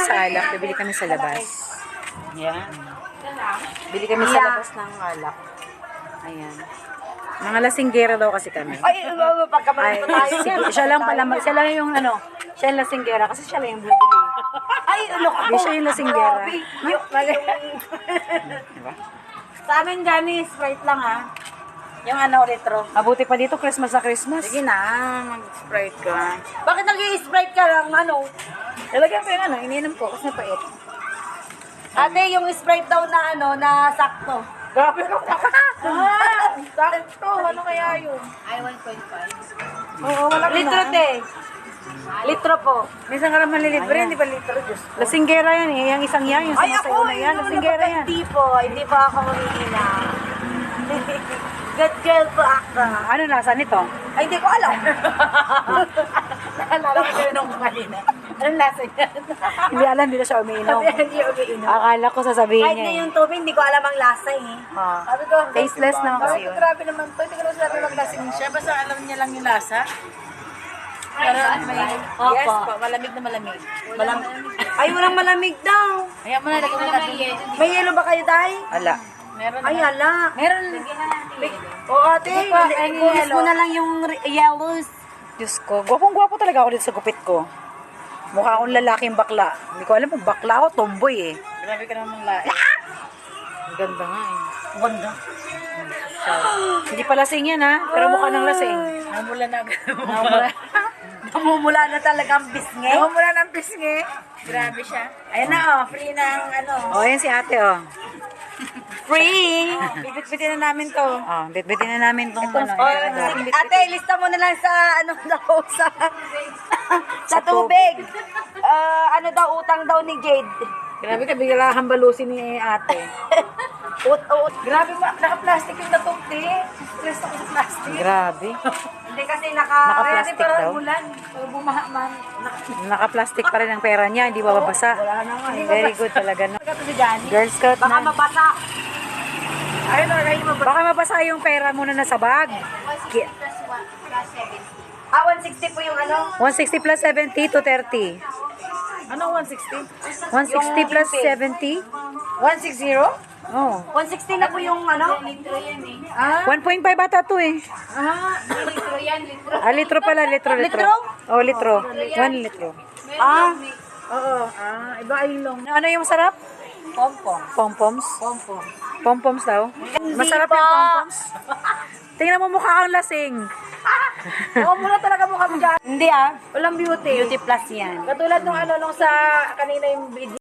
sa alak, bibili kami sa labas. Yan. Bili kami sa labas ng alak. Ayan. Mga lasinggera daw kasi kami. Ay, pagkamalan pa tayo. Siya lang pala, siya lang yung siya yung lasinggera kasi siya lang yung bumili. Ay, Hindi siya yung lasinggera. Diba? Sa amin, Johnny, Sprite lang ha. Yung retro. Mabuti pa dito, Christmas na Christmas. Sige na, mag-Sprite ka. Bakit nag-i-Sprite ka lang, Talagyan ko yung iniinom ko kasi napait. Ate, yung Sprite daw na na sakto. Grabe ka pa. Sakto, ano kaya yun? Ay, 1.5. Oo, wala ka Litro, na. te. Litro po. Minsan ka naman lilibre, hindi ba litro? Diyos ko. Lasinggera yan eh. Yung isang yan, yung sumasayo na yan. Lasinggera yan. Hindi pa ako mamihina. Good girl po ako. Ano lasa nito? Ay, hindi ko alam. Naalala ko yun nung kanina. Anong lasa niya? Hindi alam, hindi na siya umiinom. Hindi umiinom. Akala ko sasabihin Kahit niya na eh. yung tubig, hindi ko alam ang lasa eh. Sabi ko, Tasteless naman kasi yun. Grabe naman to. Hindi ko na sabi maglasing siya. Basta alam niya lang yung lasa. Pero yes po, malamig na malamig. Ay, walang malamig daw. Ayan mo na, lagyan mo na natin. May yelo ba kayo, Day? Ala. Meron. Ay, ala. Meron. Oo, ate. Ay, Ipulis mo na lang yung yellows. Diyos ko, gwapong-gwapo talaga ako dito sa gupit ko. Mukha akong lalaking bakla. Hindi ko alam kung bakla ako, tomboy eh. Grabe ka naman lahat. Ang ganda nga eh. Ganda. Hindi pa lasing yan ha, pero mukha ng lasing. Namumula na agad. Namumula na talaga ang bisngi. Namumula na ang bisngi. Grabe siya. Ayan na free ng O, yan si ate oh. Free! Bibit-bitin na namin to. Oh, bitbitin na namin tong Ate, lista mo na lang sa sa tubig. Ano daw utang daw ni Jade. Grabe ka, bigla hambalusin ni ate. Grabe ba? Naka-plastic yung natukti. Stress ako sa plastic. Grabe. Hindi kasi Naka-plastic daw. Ulan. Pag bumaha man. Naka-plastic pa rin ang pera niya, hindi babasa. Wala na nga. Very good talaga. No? Ito si Johnny. Girl Scout Baka na. mabasa. Ayun o, ayun mabasa. Baka mabasa yung pera muna na sa bag. 160 po yung 160 plus 70 to 30. Ano 160? 160 plus 70? 160? Oh. 160 na po yung Litro yan eh. 1.5 bata to eh. Litro yan, litro. Litro pala, litro. Litro? Oh, litro. 1 litro. Oo. Iba yung long. Ano yung masarap? Pompong. Pompoms? Pompong. Pompoms daw? Masarap pa. yung pompoms? Tingnan mo mukha kang lasing. Oo, muna talaga mukha mo dyan. Hindi Walang beauty. Beauty plus yan. Katulad nung nung sa kanina yung video.